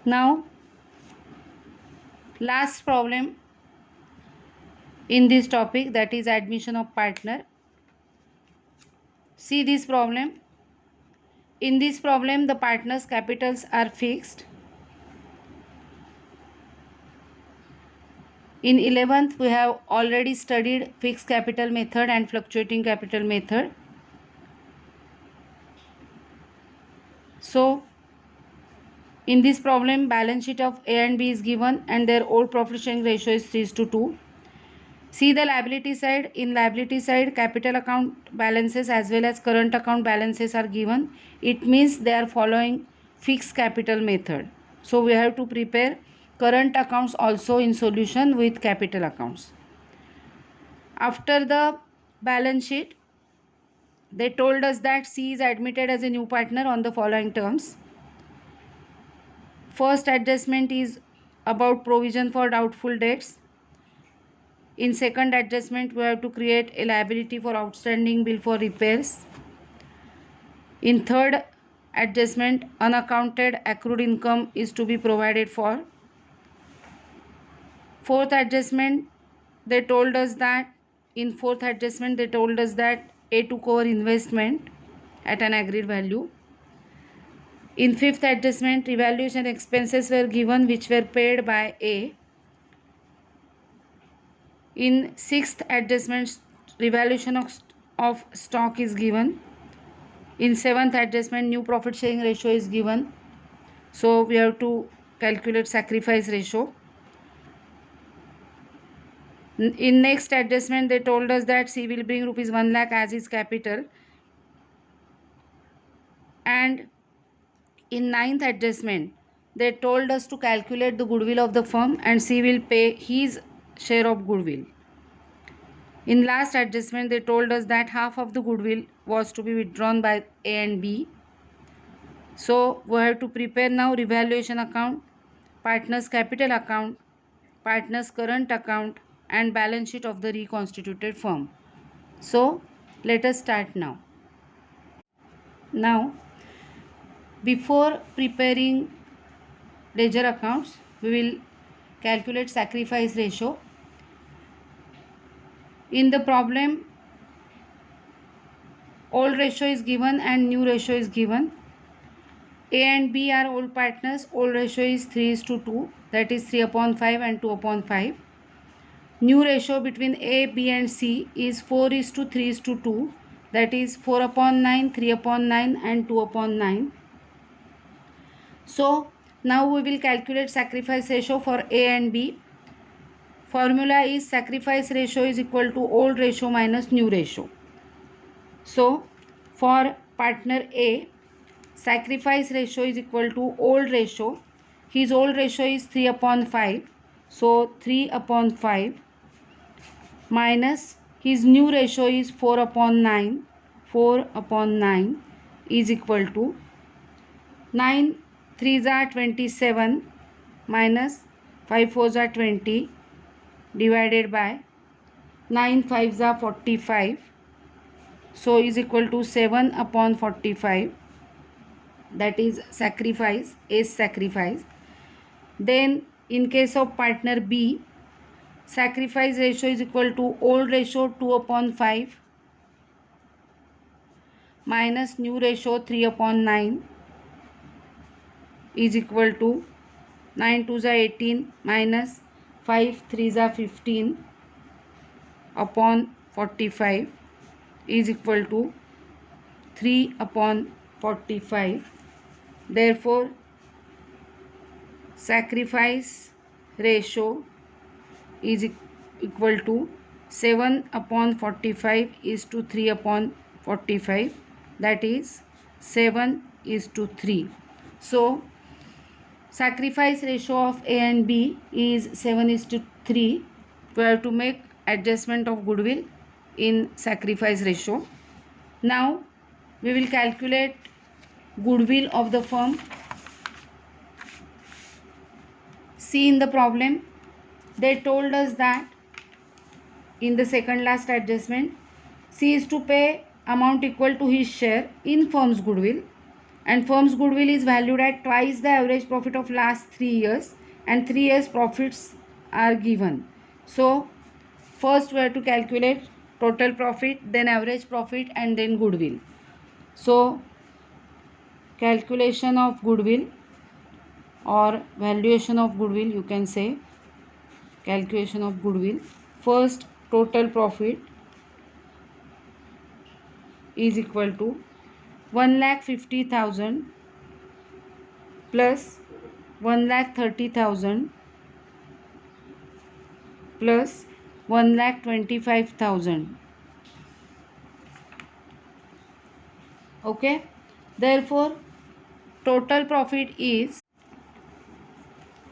Now, last problem in this topic, that is admission of partner. See this problem. In this problem, the partners' capitals are fixed. In 11th, we have already studied fixed capital method and fluctuating capital method. So, in this problem, balance sheet of A and B is given and their old profit sharing ratio is 3:2. See the liability side. In liability side, capital account balances as well as current account balances are given. It means they are following fixed capital method. So, we have to prepare current accounts also in solution with capital accounts. After the balance sheet, they told us that C is admitted as a new partner on the following terms. First adjustment is about provision for doubtful debts. In second adjustment, we have to create a liability for outstanding bill for repairs. In third adjustment, unaccounted accrued income is to be provided for. Fourth adjustment, they told us that A took over investment at an agreed value. In fifth adjustment, revaluation expenses were given which were paid by A. In sixth adjustment, revaluation of stock is given. In seventh adjustment, new profit sharing ratio is given. So we have to calculate sacrifice ratio. In next adjustment, they told us that C will bring rupees 1 lakh as his capital. And in ninth adjustment, they told us to calculate the goodwill of the firm and C will pay his share of goodwill. In last adjustment, they told us that half of the goodwill was to be withdrawn by A and B. So we have to prepare now revaluation account, partners capital account, partners current account and balance sheet of the reconstituted firm. So let us start now. Now, before preparing ledger accounts, we will calculate sacrifice ratio. In the problem, old ratio is given and new ratio is given. A and B are old partners. Old ratio is 3:2, that is 3/5 and 2/5. New ratio between A, B and C is 4:3:2, that is 4/9, 3/9 and 2/9. So now we will calculate sacrifice ratio for A and B. Formula is sacrifice ratio is equal to old ratio minus new ratio. So for partner A, sacrifice ratio is equal to old ratio. His old ratio is 3/5. So 3/5 minus his new ratio is 4/9. 4/9 is equal to 9 3s are 27 minus 5 4s are 20 divided by 9 5s are 45. So is equal to 7/45. That is sacrifice, is sacrifice. Then in case of partner B, sacrifice ratio is equal to old ratio 2/5 minus new ratio 3/9 is equal to 9 2s are 18 minus 5 3s are 15 upon 45 is equal to 3/45. Therefore, sacrifice ratio is equal to 7/45 is to 3/45, that is 7:3. So sacrifice ratio of A and B is 7:3. We have to make adjustment of goodwill in sacrifice ratio. Now we will calculate goodwill of the firm. See in the problem, they told us that in the second last adjustment, C is to pay amount equal to his share in firm's goodwill. and firm's goodwill is valued at twice the average profit of last 3 years, and 3 years profits are given. So first we have to calculate total profit, then average profit, and then goodwill. So calculation of goodwill or valuation of goodwill, you can say calculation of goodwill. First, total profit is equal to 1,50,000 plus 1,30,000 plus 1,25,000. Okay, therefore total profit is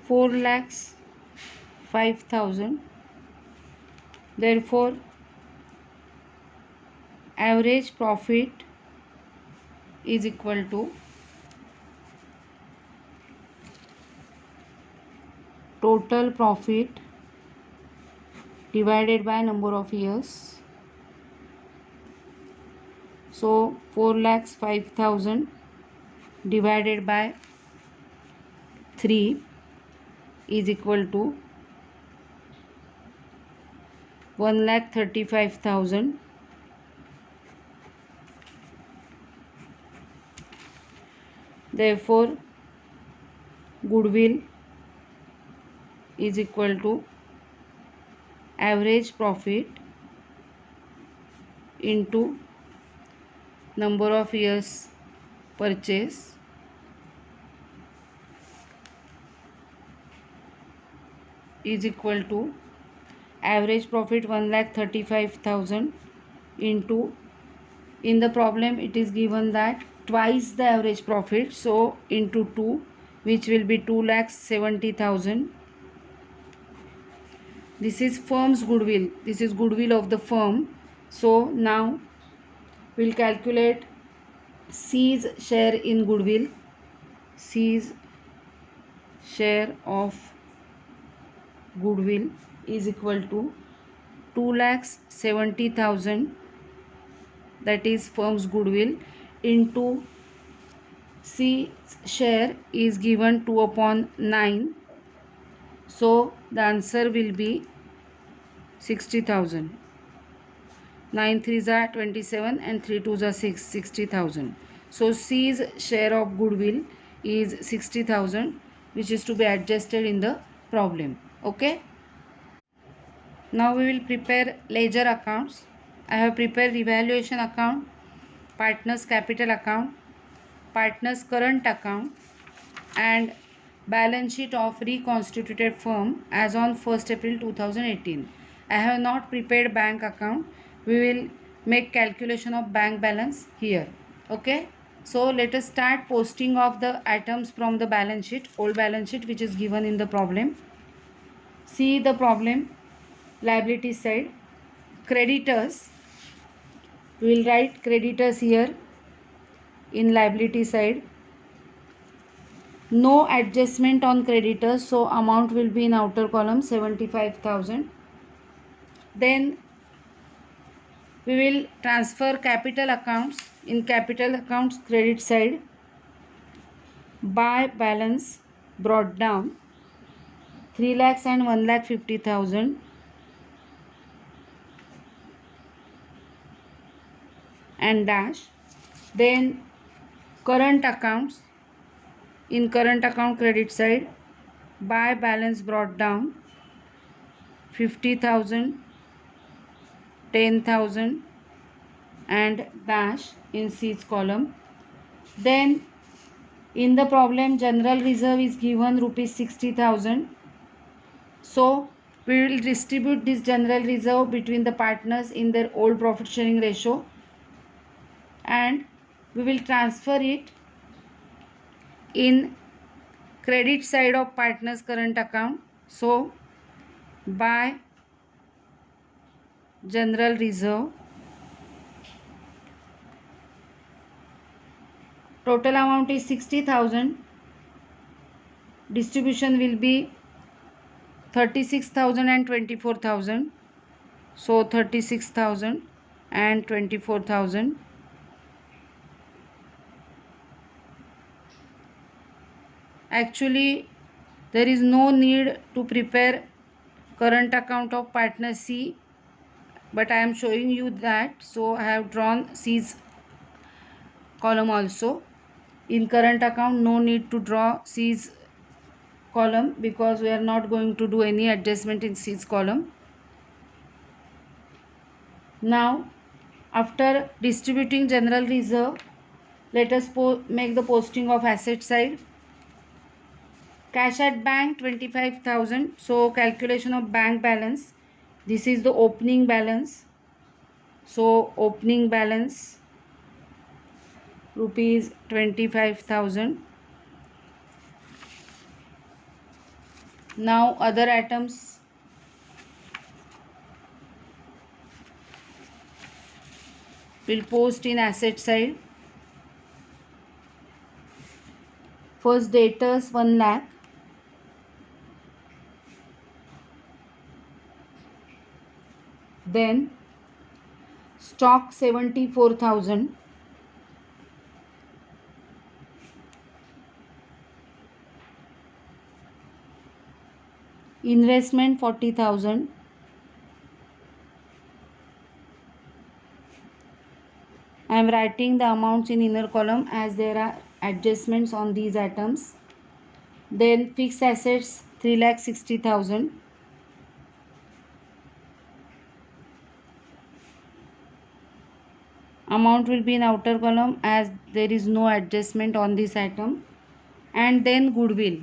4,05,000. Therefore average profit is equal to total profit divided by number of years. So 4,05,000 divided by 3 is equal to 1,35,000. Therefore goodwill is equal to average profit into number of years purchase is equal to average profit 1,35,000 into, in the problem it is given that twice the average profit, so into 2, which will be 2,70,000. This is firm's goodwill, this is goodwill of the firm. So now we'll calculate C's share in goodwill. C's share of goodwill is equal to 2,70,000, that is firm's goodwill, into C's share is given 2/9. So the answer will be 60,000. 9 3s are 27 and 3 2s are 6, 60,000. So C's share of goodwill is 60,000, which is to be adjusted in the problem. Okay. Now we will prepare ledger accounts. I have prepared evaluation account, partners capital account, partners current account, and balance sheet of reconstituted firm as on 1st April 2018. I have not prepared bank account. We will make calculation of bank balance here. Okay. So let us start posting of the items from the balance sheet, old balance sheet, which is given in the problem. See the problem, liability side, creditors. We will write creditors here in liability side. No adjustment on creditors, so amount will be in outer column 75,000. Then we will transfer capital accounts. In capital accounts credit side, by balance brought down 3 lakhs and 1,50,000. And dash. Then current accounts, in current account credit side, by balance brought down 50,000, 10,000 and dash in C's column. Then in the problem general reserve is given rupees 60,000. So we will distribute this general reserve between the partners in their old profit sharing ratio, and we will transfer it in credit side of partners current account. So by general reserve, total amount is 60,000. Distribution will be 36,000 and 24,000. So 36,000 and 24,000. Actually, there is no need to prepare current account of partner C, but I am showing you that. So I have drawn C's column also. In current account, no need to draw C's column because we are not going to do any adjustment in C's column. Now, after distributing general reserve, let us make the posting of asset side. Cash at bank 25,000. So calculation of bank balance. This is the opening balance. So opening balance rupees 25,000. Now other items. Will post in asset side. First debtors 1 lakh. Then stock 74,000. Investment 40,000. I am writing the amounts in inner column as there are adjustments on these items. Then fixed assets 3,60,000. Amount will be in outer column as there is no adjustment on this item. And then goodwill.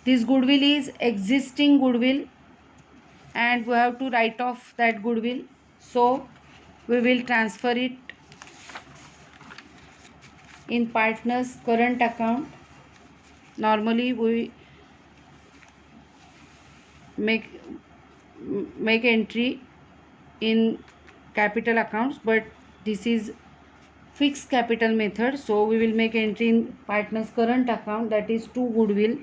This goodwill is existing goodwill and we have to write off that goodwill. So we will transfer it in partners current account. Normally we make entry in capital accounts, but this is fixed capital method, so we will make entry in partners current account, that is to goodwill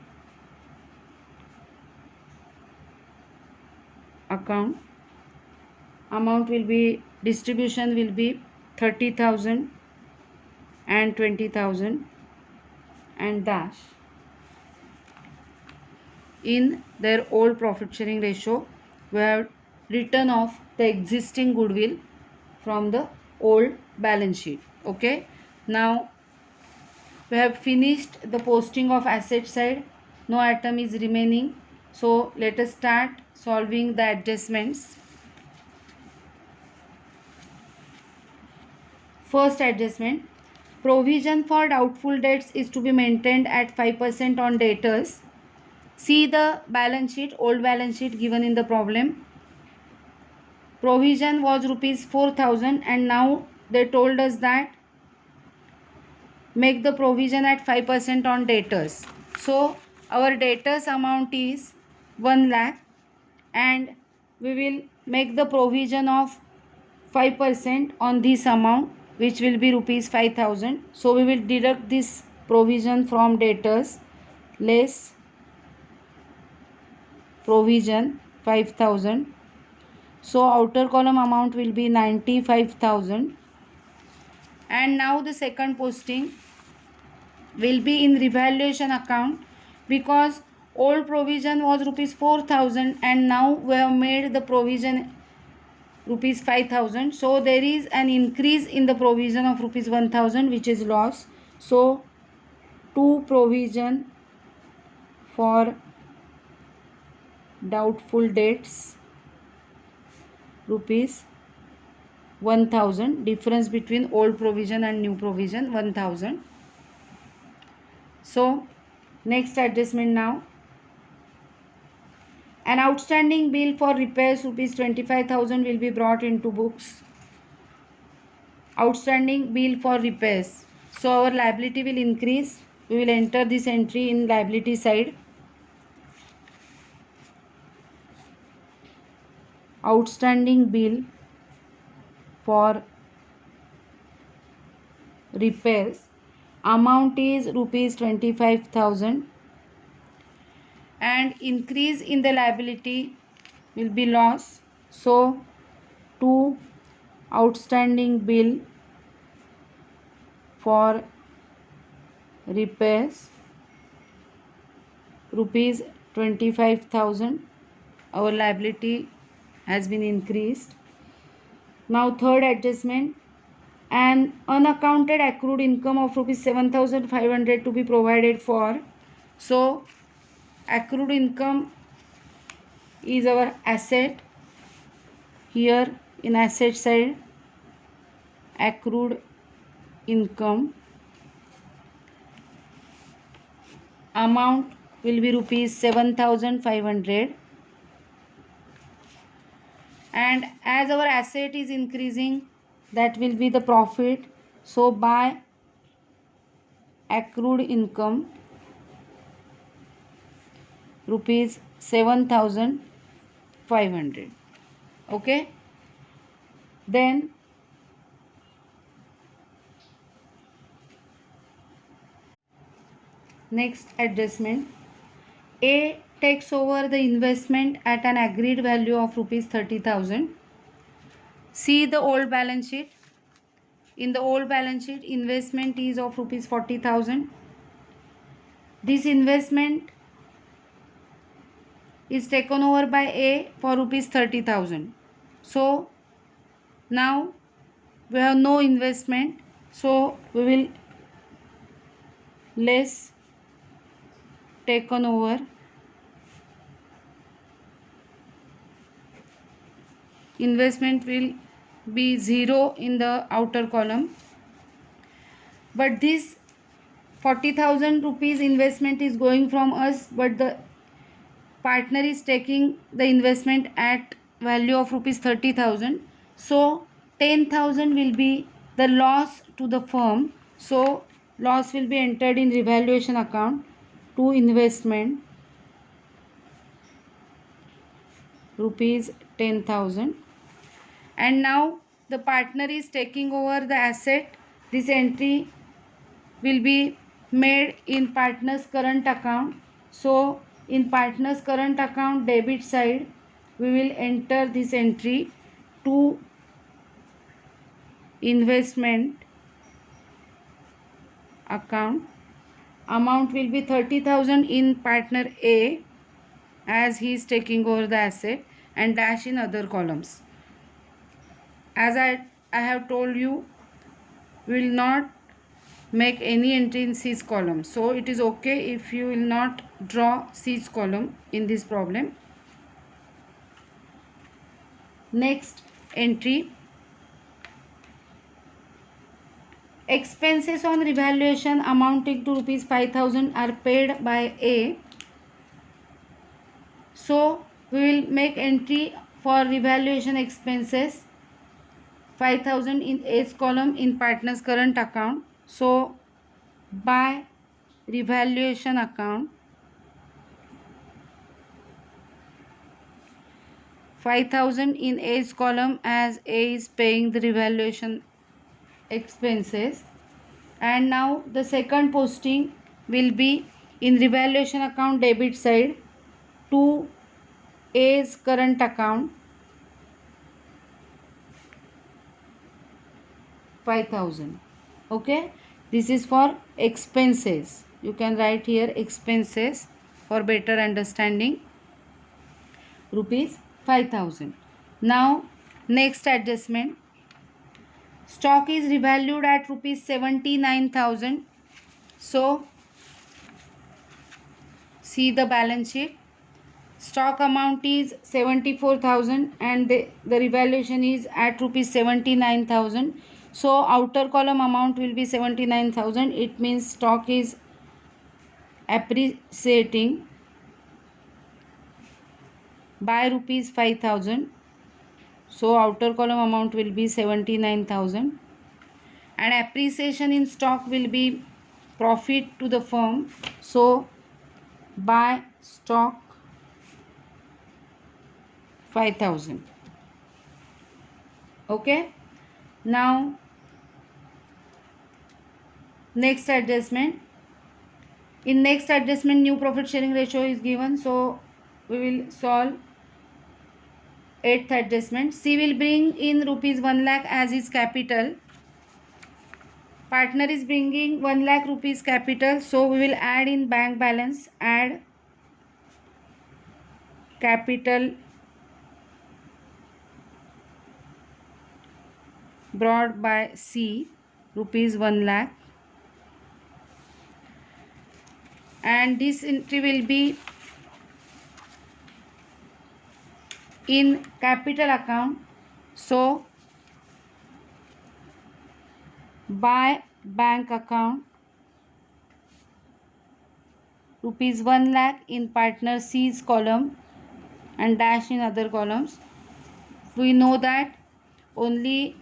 account. Amount will be, distribution will be 30,000 and 20,000 and dash. In their old profit sharing ratio, we have written off the existing goodwill from the old balance sheet. Okay, now we have finished the posting of asset side. No item is remaining, so let us start solving the adjustments. First adjustment, provision for doubtful debts is to be maintained at 5% on debtors. See the balance sheet, old balance sheet given in the problem. Provision was rupees 4,000 and now they told us that make the provision at 5% on debtors. So our debtors amount is 1 lakh and we will make the provision of 5% on this amount, which will be rupees 5,000. So we will deduct this provision from debtors, less provision 5,000. So outer column amount will be 95,000. And now the second posting will be in revaluation account, because old provision was rupees 4,000 and now we have made the provision rupees 5,000. So there is an increase in the provision of rupees 1,000, which is loss. So to provision for doubtful debts rupees 1,000, difference between old provision and new provision 1,000. So next adjustment now, an outstanding bill for repairs rupees 25,000 will be brought into books. Outstanding bill for repairs, so our liability will increase. We will enter this entry in liability side. Outstanding bill for repairs amount is rupees 25,000 and increase in the liability will be loss. So to outstanding bill for repairs rupees 25,000. Our liability has been increased. Now third adjustment, an unaccounted accrued income of rupees 7,500 to be provided for. So accrued income is our asset. Here in asset side, accrued income amount will be rupees 7,500, and as our asset is increasing, that will be the profit. So by accrued income rupees 7,500. Okay, then next adjustment, A takes over the investment at an agreed value of rupees 30,000. See the old balance sheet. In the old balance sheet, investment is of rupees 40,000. This investment is taken over by A for rupees 30,000. So now we have no investment, so we will less taken over. Investment will be 0 in the outer column, but this 40,000 rupees investment is going from us, but the partner is taking the investment at value of rupees 30,000. So 10,000 will be the loss to the firm. So loss will be entered in revaluation account to investment rupees 10,000. And now the partner is taking over the asset. This entry will be made in partner's current account. So in partner's current account debit side, we will enter this entry to investment account. Amount will be 30,000 in partner A, as he is taking over the asset, and dash in other columns. As I have told you, we will not make any entry in C's column. So it is okay if you will not draw C's column in this problem. Next entry, expenses on revaluation amounting to rupees 5,000 are paid by A. So we will make entry for revaluation expenses 5,000 in A's column in partner's current account. So by revaluation account 5,000 in A's column, as A is paying the revaluation expenses. And now the second posting will be in revaluation account debit side to A's current account 5,000. Okay, this is for expenses. You can write here expenses for better understanding, rupees 5,000. Now next adjustment, stock is revalued at rupees 79,000. So see the balance sheet. Stock amount is 74,000 and the revaluation is at rupees 79,000. So outer column amount will be 79,000. It means stock is appreciating by rupees 5,000. So outer column amount will be 79,000, and appreciation in stock will be profit to the firm. So by stock 5,000. Okay, now next adjustment. In next adjustment, new profit sharing ratio is given. So we will solve 8th adjustment. C will bring in rupees 1 lakh as his capital. Partner is bringing 1 lakh rupees capital. So we will add in bank balance. Add capital brought by C, rupees 1 lakh, and this entry will be in capital account. So by bank account, rupees 1 lakh in partner C's column and dash in other columns. We know that only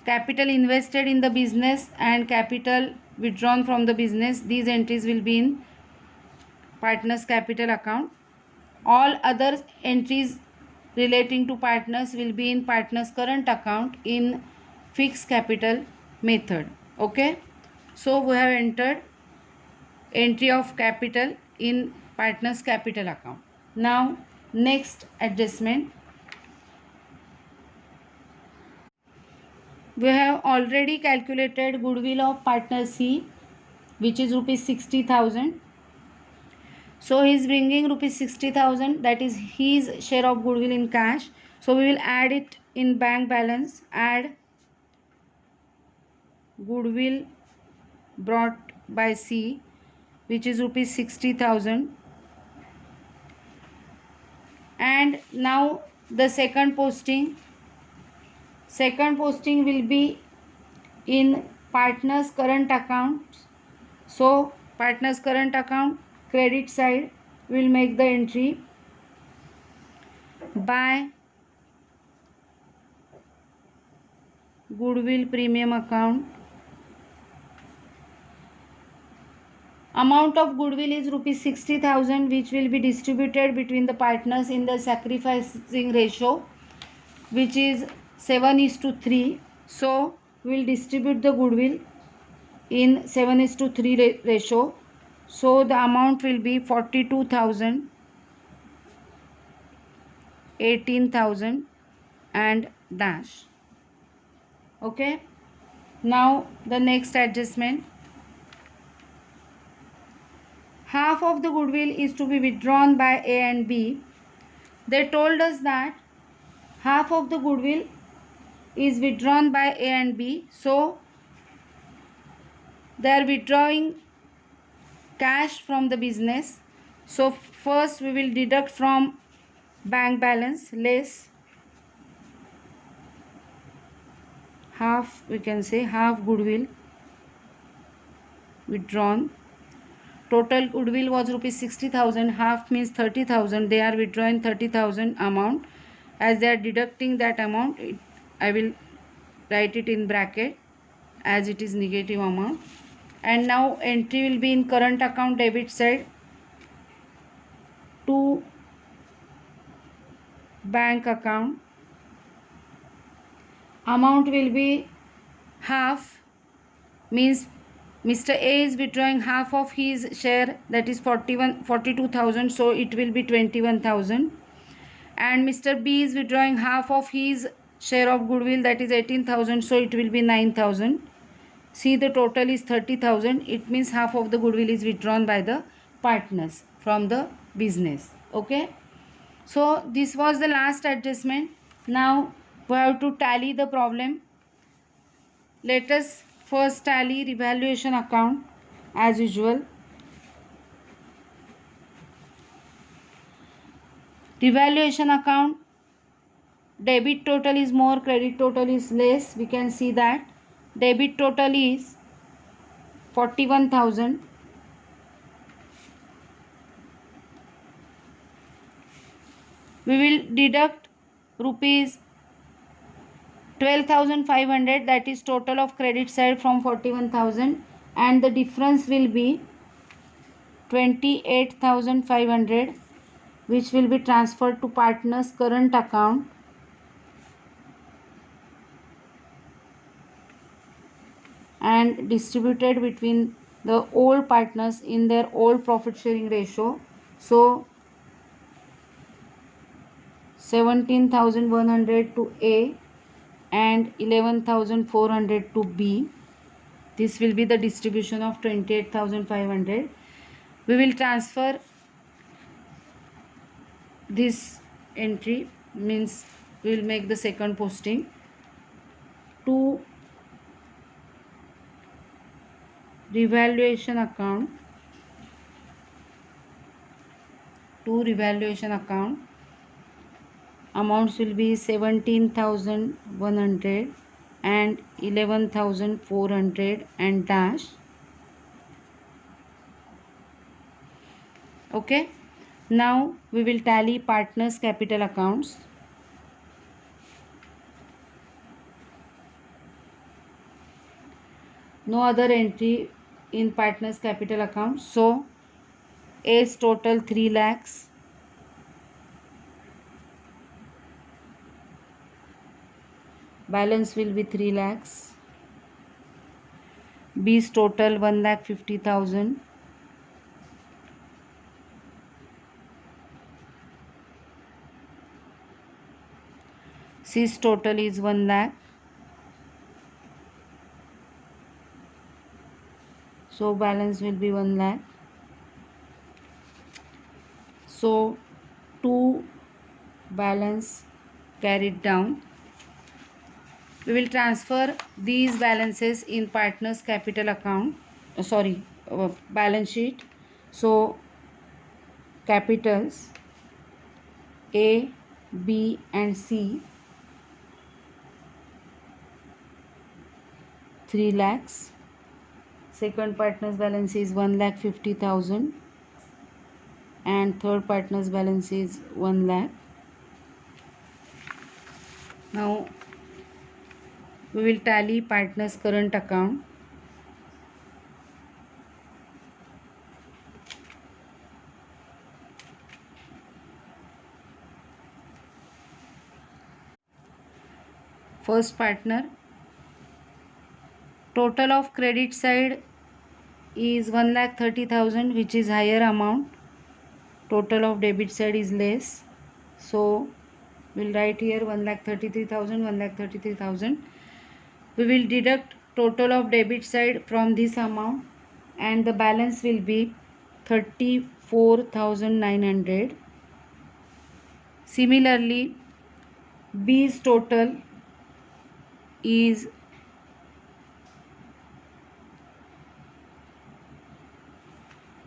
capital invested in the business and capital withdrawn from the business, these entries will be in partners capital account. All other entries relating to partners will be in partners current account in fixed capital method. Okay, so we have entered entry of capital in partners capital account. Now next adjustment, we have already calculated goodwill of partner C, which is rupees 60,000. So he is bringing rupees 60,000, that is his share of goodwill in cash. So we will add it in bank balance. Add goodwill brought by C, which is rupees 60,000. And now the second posting will be in partners current accounts. So partners current account credit side will make the entry by goodwill premium account. Amount of goodwill is rupees 60,000, which will be distributed between the partners in the sacrificing ratio, which is 7:3. So we will distribute the goodwill in 7:3 ratio. So the amount will be 42,000, 18,000 and dash. Okay. Now the next adjustment. Half of the goodwill is to be withdrawn by A and B. They told us that half of the goodwill is withdrawn by A and B. So they are withdrawing cash from the business. So first we will deduct from bank balance less half, we can say half goodwill withdrawn. Total goodwill was rupees 60,000, half means 30,000. They are withdrawing 30,000 amount. As they are deducting that amount, I will write it in bracket as it is negative amount. And now entry will be in current account debit side to bank account. Amount will be half, means Mr. A is withdrawing half of his share, that is 42,000, so it will be 21,000. And Mr. B is withdrawing half of his share of goodwill, that is 18,000, so it will be 9,000. See, the total is 30,000. It means half of the goodwill is withdrawn by the partners from the business. Okay. So this was the last adjustment. Now we have to tally the problem. Let us first tally revaluation account as usual. Revaluation account, debit total is more, credit total is less. We can see that debit total is 41,000. We will deduct rupees 12,500, that is total of credit side, from 41,000, and the difference will be 28,500, which will be transferred to partners current account and distributed between the old partners in their old profit sharing ratio. So 17,100 to A and 11,400 to B. This will be the distribution of 28,500. We will transfer this entry, means we will make the second posting. To revaluation account, amounts will be 17,100 and 11,400 and dash. Okay, now we will tally partners capital accounts. No other entry in partners capital account, so A's total 3 lakhs, balance will be 3 lakhs. B's total 1,50,000. C's total is 1 lakh. So balance will be 1 lakh. So 2 balance carried down. We will transfer these balances in partners capital account, balance sheet. So capitals A, B and C 3 lakhs. Second partner's balance is 1,50,000 and third partner's balance is 1 lakh. Now we will tally partner's current account. First partner, total of credit side is 1,30,000, which is higher amount. Total of debit side is less, so we'll write here 1,33,000, 1,33,000. We will deduct total of debit side from this amount and the balance will be 34,900. Similarly, B's total is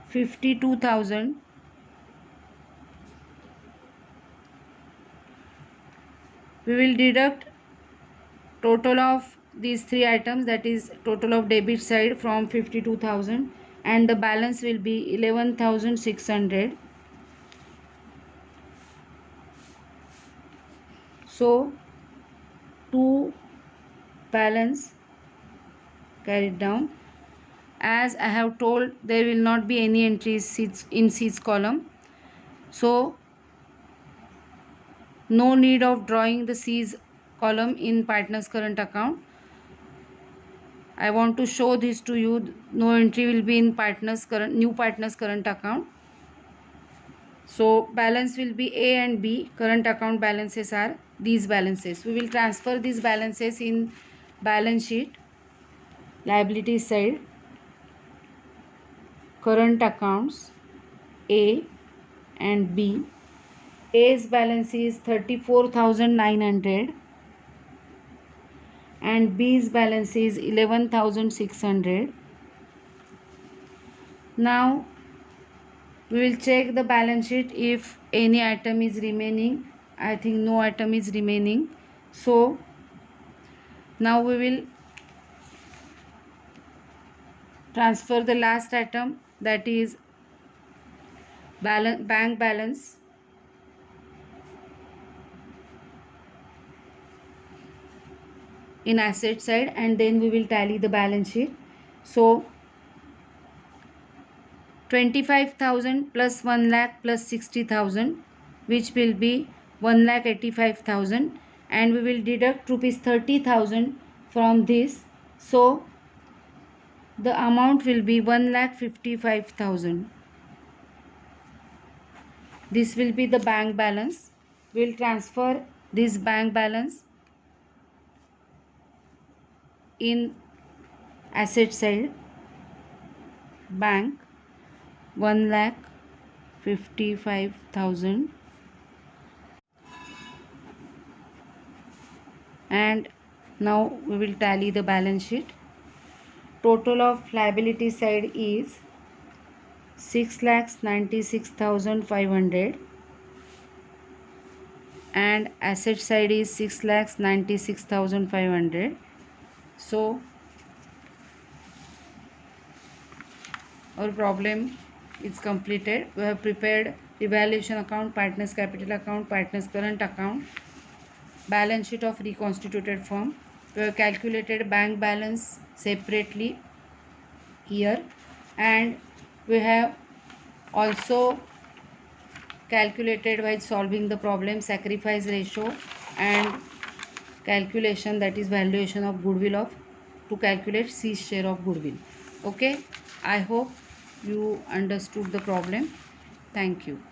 52,000. We will deduct total of these three items, that is total of debit side, from 52,000 and the balance will be 11,600. So 2 balance carried down. As I have told, there will not be any entries in C's column, so no need of drawing the C's column in partners current account. I want to show this to you. No entry will be in new partners current account. So balance will be A and B. Current account balances are these balances. We will transfer these balances in balance sheet, liability side. Current accounts A and B. A's balance is 34,900 and B's balance is 11,600. Now we will check the balance sheet if any item is remaining. I think no item is remaining. So now we will transfer the last item, that is bank balance. In asset side, and then we will tally the balance sheet. So 25,000 plus 1 lakh plus 60,000, which will be 1,85,000, and we will deduct rupees 30,000 from this. So the amount will be 1,55,000. This will be the bank balance. We will transfer this bank balance in asset side. Bank 1,55,000 And now we will tally the balance sheet. Total of liability side is 6,96,500 and asset side is 6,96,500. So our problem is completed. We have prepared revaluation account, partners capital account, partners current account, balance sheet of reconstituted firm. We have calculated bank balance separately here, and we have also calculated while solving the problem sacrifice ratio and calculation, that is valuation of goodwill of, to calculate C's share of goodwill. Okay, I hope you understood the problem. Thank you.